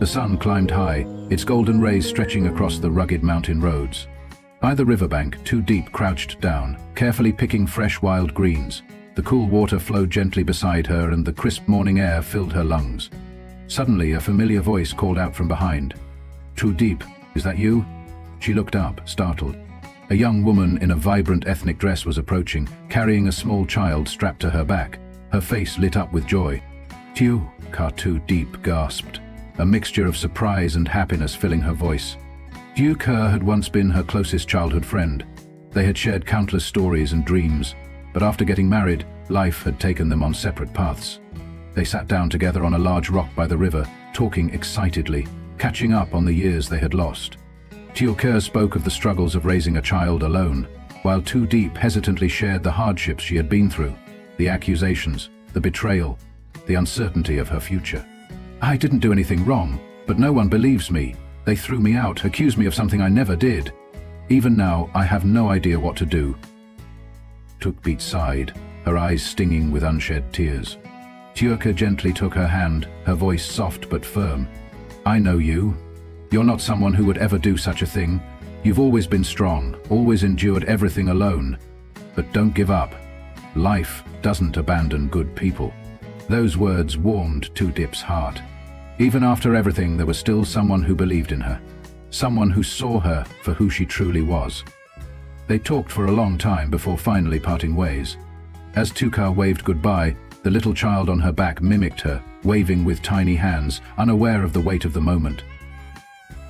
The sun climbed high, its golden rays stretching across the rugged mountain roads. By the riverbank, Tu Diep crouched down, carefully picking fresh wild greens. The cool water flowed gently beside her and the crisp morning air filled her lungs. Suddenly, a familiar voice called out from behind. Tu Diep, is that you? She looked up, startled. A young woman in a vibrant ethnic dress was approaching, carrying a small child strapped to her back. Her face lit up with joy. Tu Diep gasped, a mixture of surprise and happiness filling her voice. Lythieuca had once been her closest childhood friend. They had shared countless stories and dreams, but after getting married, life had taken them on separate paths. They sat down together on a large rock by the river, talking excitedly, catching up on the years they had lost. Lythieuca spoke of the struggles of raising a child alone, while Tu Diep hesitantly shared the hardships she had been through, the accusations, the betrayal, the uncertainty of her future. I didn't do anything wrong, but no one believes me. They threw me out, accused me of something I never did. Even now, I have no idea what to do. Tu Diep sighed, her eyes stinging with unshed tears. Lythieuca gently took her hand, her voice soft but firm. I know you. You're not someone who would ever do such a thing. You've always been strong, always endured everything alone. But don't give up. Life doesn't abandon good people. Those words warmed Tu Diep's heart. Even after everything, there was still someone who believed in her. Someone who saw her for who she truly was. They talked for a long time before finally parting ways. As Lythieuca waved goodbye, the little child on her back mimicked her, waving with tiny hands, unaware of the weight of the moment.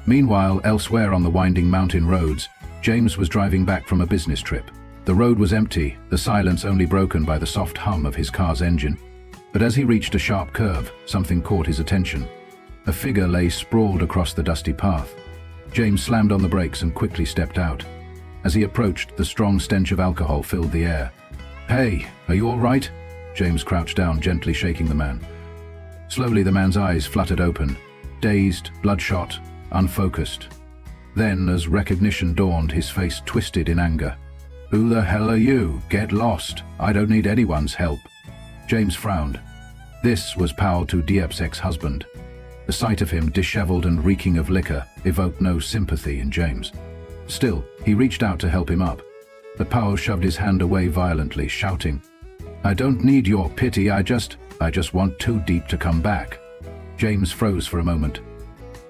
Meanwhile, elsewhere on the winding mountain roads, James was driving back from a business trip. The road was empty, the silence only broken by the soft hum of his car's engine. But as he reached a sharp curve, something caught his attention. A figure lay sprawled across the dusty path. James slammed on the brakes and quickly stepped out. As he approached, the strong stench of alcohol filled the air. Hey, are you all right? James crouched down, gently shaking the man. Slowly the man's eyes fluttered open, dazed, bloodshot, unfocused. Then, as recognition dawned, his face twisted in anger. Who the hell are you? Get lost. I don't need anyone's help. James frowned. This was Ly Tu Diep's ex-husband. The sight of him, disheveled and reeking of liquor, evoked no sympathy in James. Still, he reached out to help him up. But Ly shoved his hand away violently, shouting, I don't need your pity, I just want Tu Diep to come back. James froze for a moment.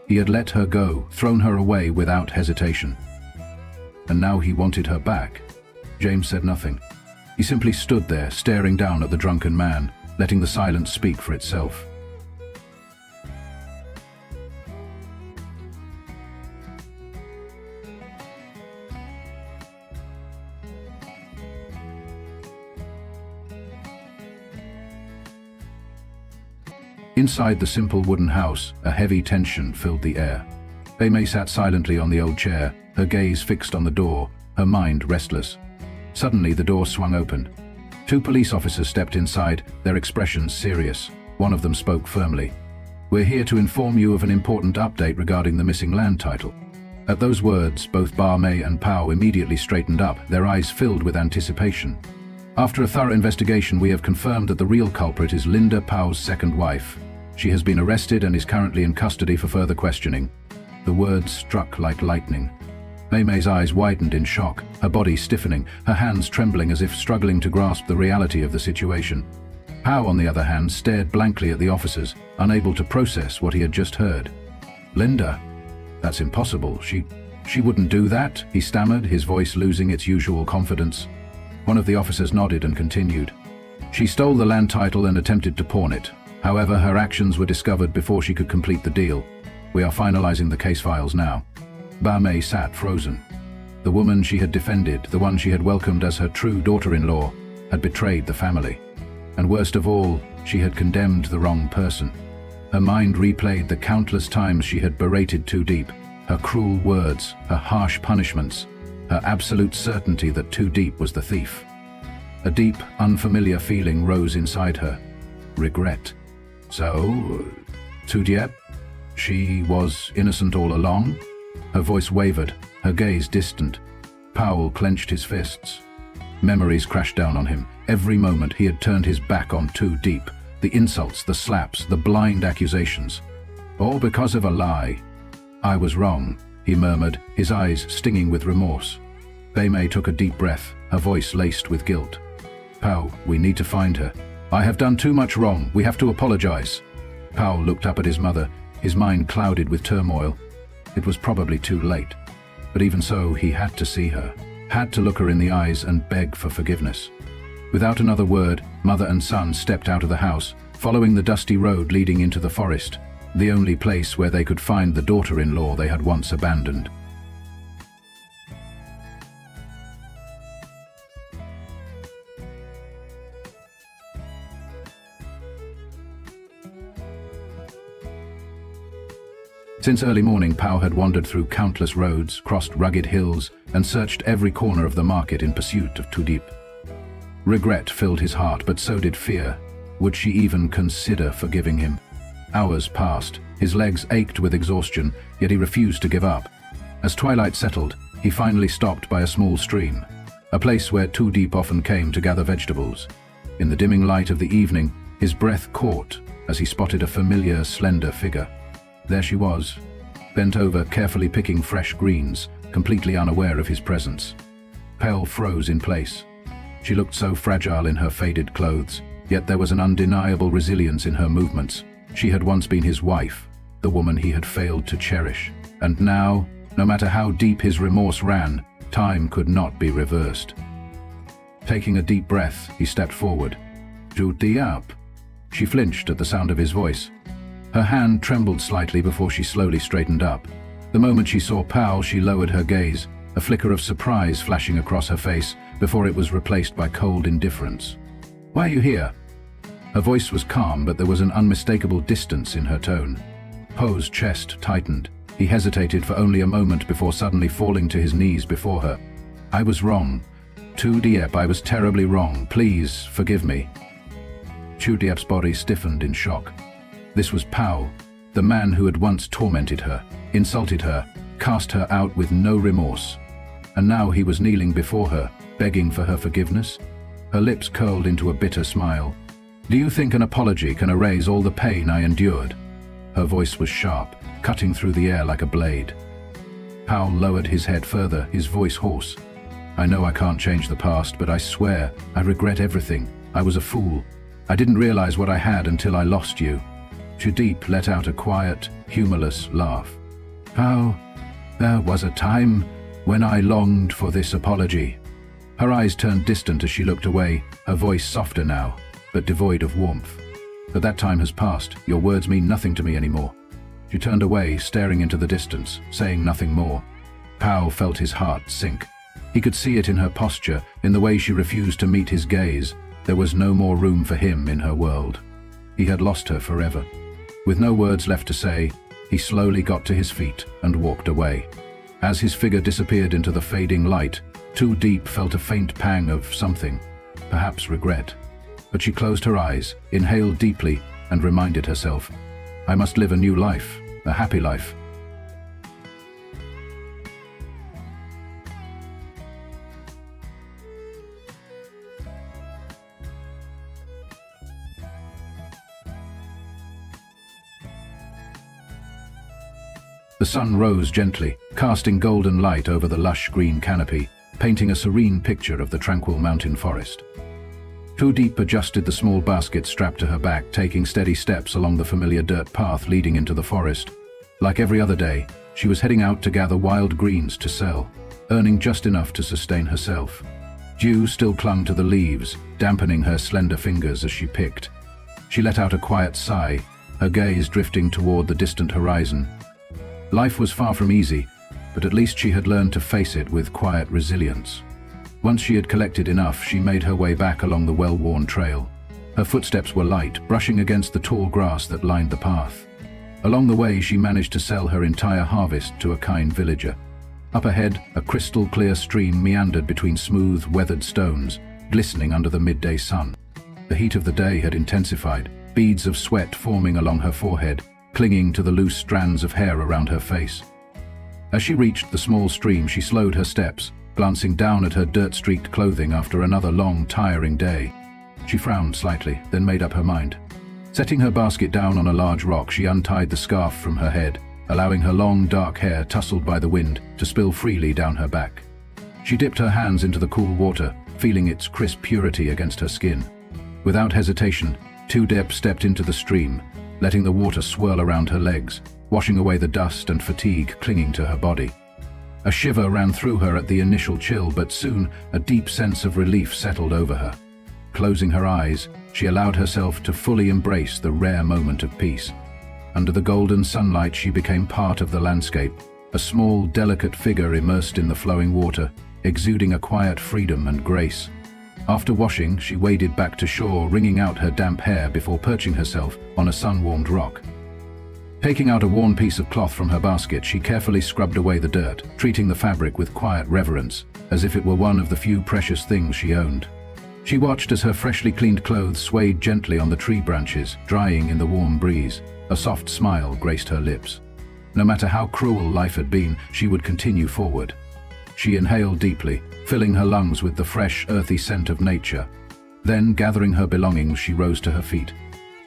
He had let her go, thrown her away without hesitation. And now he wanted her back. James said nothing. He simply stood there, staring down at the drunken man, letting the silence speak for itself. Inside the simple wooden house, a heavy tension filled the air. May sat silently on the old chair, her gaze fixed on the door, her mind restless. Suddenly the door swung open. Two police officers stepped inside, their expressions serious. One of them spoke firmly. We're here to inform you of an important update regarding the missing land title. At those words, both May and Ly immediately straightened up, their eyes filled with anticipation. After a thorough investigation, we have confirmed that the real culprit is Ly's second wife. She has been arrested and is currently in custody for further questioning. The words struck like lightning. May's eyes widened in shock, her body stiffening, her hands trembling as if struggling to grasp the reality of the situation. Ly, on the other hand, stared blankly at the officers, unable to process what he had just heard. Linda? That's impossible. She wouldn't do that, he stammered, his voice losing its usual confidence. One of the officers nodded and continued. She stole the land title and attempted to pawn it. However, her actions were discovered before she could complete the deal. We are finalizing the case files now. May sat frozen. The woman she had defended, the one she had welcomed as her true daughter-in-law, had betrayed the family. And worst of all, she had condemned the wrong person. Her mind replayed the countless times she had berated Tu Diep, her cruel words, her harsh punishments, her absolute certainty that Tu Diep was the thief. A deep, unfamiliar feeling rose inside her. Regret. So, Tu Diep? She was innocent all along? Her voice wavered, her gaze distant. Ly clenched his fists. Memories crashed down on him. Every moment he had turned his back on Tu Diep. The insults, the slaps, the blind accusations. All because of a lie. I was wrong, he murmured, his eyes stinging with remorse. Beimei took a deep breath, her voice laced with guilt. Pao, we need to find her. I have done too much wrong, we have to apologize. Pao looked up at his mother, his mind clouded with turmoil. It was probably too late. But even so, he had to see her, had to look her in the eyes and beg for forgiveness. Without another word, mother and son stepped out of the house, following the dusty road leading into the forest, the only place where they could find the daughter-in-law they had once abandoned. Since early morning, Pao had wandered through countless roads, crossed rugged hills, and searched every corner of the market in pursuit of Tu Diep. Regret filled his heart, but so did fear. Would she even consider forgiving him? Hours passed, his legs ached with exhaustion, yet he refused to give up. As twilight settled, he finally stopped by a small stream, a place where Tu Diep often came to gather vegetables. In the dimming light of the evening, his breath caught as he spotted a familiar, slender figure. There she was, bent over, carefully picking fresh greens, completely unaware of his presence. Pao froze in place. She looked so fragile in her faded clothes, yet there was an undeniable resilience in her movements. She had once been his wife, the woman he had failed to cherish. And now, no matter how deep his remorse ran, time could not be reversed. Taking a deep breath, he stepped forward. Tu Diep. She flinched at the sound of his voice. Her hand trembled slightly before she slowly straightened up. The moment she saw Pao, she lowered her gaze, a flicker of surprise flashing across her face before it was replaced by cold indifference. Why are you here? Her voice was calm, but there was an unmistakable distance in her tone. Pao's chest tightened. He hesitated for only a moment before suddenly falling to his knees before her. I was wrong. Tu Diep, I was terribly wrong. Please, forgive me. Tu Diep's body stiffened in shock. This was Pao, the man who had once tormented her, insulted her, cast her out with no remorse. And now he was kneeling before her, begging for her forgiveness. Her lips curled into a bitter smile. Do you think an apology can erase all the pain I endured? Her voice was sharp, cutting through the air like a blade. Pao lowered his head further, his voice hoarse. I know I can't change the past, but I swear, I regret everything. I was a fool. I didn't realize what I had until I lost you. Tu Diep let out a quiet, humorless laugh. Pao, there was a time when I longed for this apology. Her eyes turned distant as she looked away, her voice softer now, but devoid of warmth. But that time has passed. Your words mean nothing to me anymore. She turned away, staring into the distance, saying nothing more. Pao felt his heart sink. He could see it in her posture, in the way she refused to meet his gaze. There was no more room for him in her world. He had lost her forever. With no words left to say, he slowly got to his feet and walked away. As his figure disappeared into the fading light, Tu Diep felt a faint pang of something, perhaps regret. But she closed her eyes, inhaled deeply, and reminded herself, I must live a new life, a happy life. The sun rose gently, casting golden light over the lush green canopy, painting a serene picture of the tranquil mountain forest. Tu Diep adjusted the small basket strapped to her back, taking steady steps along the familiar dirt path leading into the forest. Like every other day, she was heading out to gather wild greens to sell, earning just enough to sustain herself. Dew still clung to the leaves, dampening her slender fingers as she picked. She let out a quiet sigh, her gaze drifting toward the distant horizon. Life was far from easy, but at least she had learned to face it with quiet resilience. Once she had collected enough, she made her way back along the well-worn trail. Her footsteps were light, brushing against the tall grass that lined the path. Along the way, she managed to sell her entire harvest to a kind villager. Up ahead, a crystal-clear stream meandered between smooth, weathered stones, glistening under the midday sun. The heat of the day had intensified, beads of sweat forming along her forehead, clinging to the loose strands of hair around her face. As she reached the small stream, she slowed her steps, glancing down at her dirt-streaked clothing after another long, tiring day. She frowned slightly, then made up her mind. Setting her basket down on a large rock, she untied the scarf from her head, allowing her long, dark hair, tousled by the wind, to spill freely down her back. She dipped her hands into the cool water, feeling its crisp purity against her skin. Without hesitation, Tu Diep stepped into the stream, letting the water swirl around her legs, washing away the dust and fatigue clinging to her body. A shiver ran through her at the initial chill, but soon a deep sense of relief settled over her. Closing her eyes, she allowed herself to fully embrace the rare moment of peace. Under the golden sunlight, she became part of the landscape, a small, delicate figure immersed in the flowing water, exuding a quiet freedom and grace. After washing, she waded back to shore, wringing out her damp hair before perching herself on a sun-warmed rock. Taking out a worn piece of cloth from her basket, she carefully scrubbed away the dirt, treating the fabric with quiet reverence, as if it were one of the few precious things she owned. She watched as her freshly cleaned clothes swayed gently on the tree branches, drying in the warm breeze. A soft smile graced her lips. No matter how cruel life had been, she would continue forward. She inhaled deeply, filling her lungs with the fresh, earthy scent of nature. Then, gathering her belongings, she rose to her feet.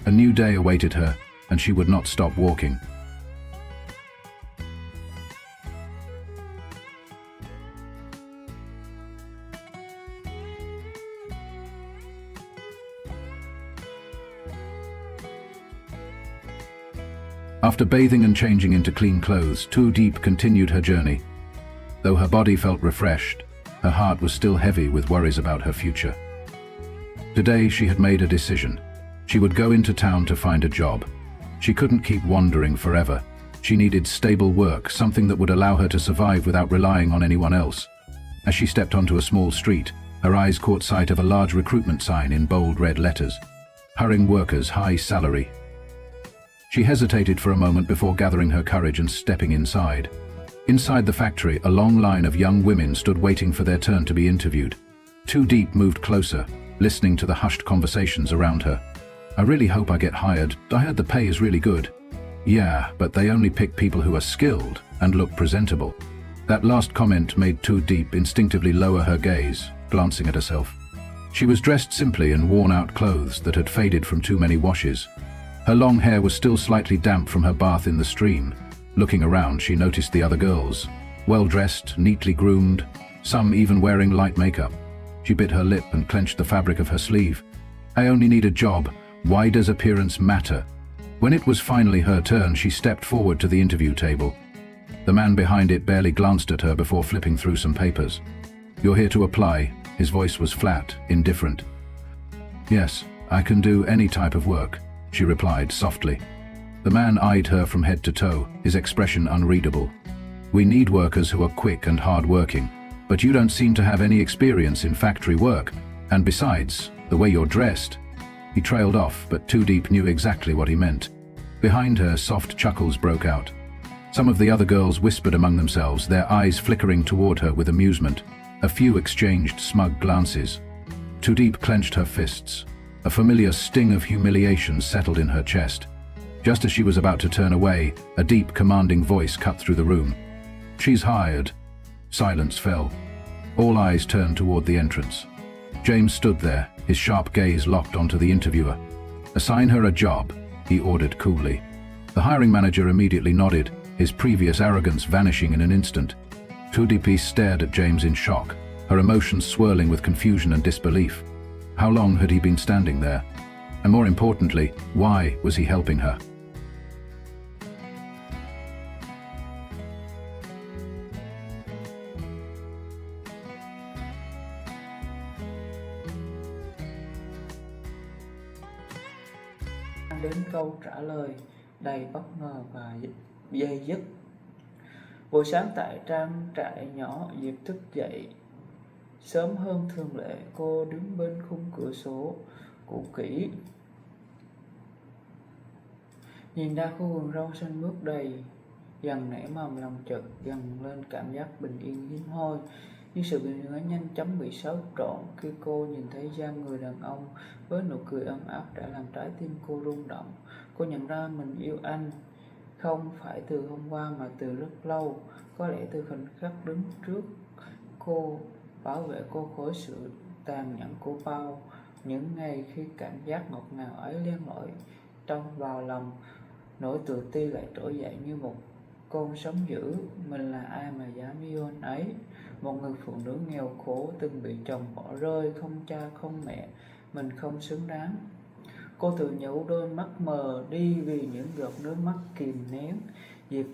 A new day awaited her, and she would not stop walking. After bathing and changing into clean clothes, Tu Diep continued her journey. Though her body felt refreshed, her heart was still heavy with worries about her future. Today she had made a decision. She would go into town to find a job. She couldn't keep wandering forever. She needed stable work, something that would allow her to survive without relying on anyone else. As she stepped onto a small street, her eyes caught sight of a large recruitment sign in bold red letters. Hiring workers, high salary. She hesitated for a moment before gathering her courage and stepping inside. Inside the factory, a long line of young women stood waiting for their turn to be interviewed. Tu Diep moved closer, listening to the hushed conversations around her. "I really hope I get hired. I heard the pay is really good." "Yeah, but they only pick people who are skilled and look presentable." That last comment made Tu Diep instinctively lower her gaze, glancing at herself. She was dressed simply in worn-out clothes that had faded from too many washes. Her long hair was still slightly damp from her bath in the stream. Looking around, she noticed the other girls, well-dressed, neatly groomed, some even wearing light makeup. She bit her lip and clenched the fabric of her sleeve. "I only need a job. Why does appearance matter?" When it was finally her turn, she stepped forward to the interview table. The man behind it barely glanced at her before flipping through some papers. "You're here to apply." His voice was flat, indifferent. "Yes, I can do any type of work," she replied softly. The man eyed her from head to toe, his expression unreadable. "We need workers who are quick and hard-working, but you don't seem to have any experience in factory work, and besides, the way you're dressed." He trailed off, but Tu Diep knew exactly what he meant. Behind her, soft chuckles broke out. Some of the other girls whispered among themselves, their eyes flickering toward her with amusement. A few exchanged smug glances. Tu Diep clenched her fists. A familiar sting of humiliation settled in her chest. Just as she was about to turn away, a deep, commanding voice cut through the room. "She's hired." Silence fell. All eyes turned toward the entrance. James stood there, his sharp gaze locked onto the interviewer. "Assign her a job," he ordered coolly. The hiring manager immediately nodded, his previous arrogance vanishing in an instant. Tu Diep stared at James in shock, her emotions swirling with confusion and disbelief. How long had he been standing there? And more importantly, why was he helping her? Đến câu trả lời đầy bất ngờ và dây dứt. Buổi sáng tại trang trại nhỏ, Diệp thức dậy sớm hơn thường lệ. Cô đứng bên khung cửa sổ cũ kỹ, nhìn ra khu vườn rau xanh mướt đầy dần nảy mầm, lòng chợt dần lên cảm giác bình yên hiếm hoi. Nhưng sự bình yên ấy nhanh chóng bị xáo trộn khi cô nhìn thấy dáng người đàn ông với nụ cười ấm áp đã làm trái tim cô rung động. Cô nhận ra mình yêu anh, không phải từ hôm qua mà từ rất lâu, có lẽ từ khoảnh khắc đứng trước cô, bảo vệ cô khỏi sự tàn nhẫn của bao những ngày khi cảm giác ngọt ngào ấy len lỏi vào lòng. Nỗi tự ti lại trỗi dậy như một con sóng dữ. Mình là ai mà dám yêu anh ấy? Một người phụ nữ nghèo khổ, từng bị chồng bỏ rơi, không cha không mẹ. Mình không xứng đáng. Cô tự nhủ, đôi mắt mờ đi vì những giọt nước mắt kìm nén. Diệp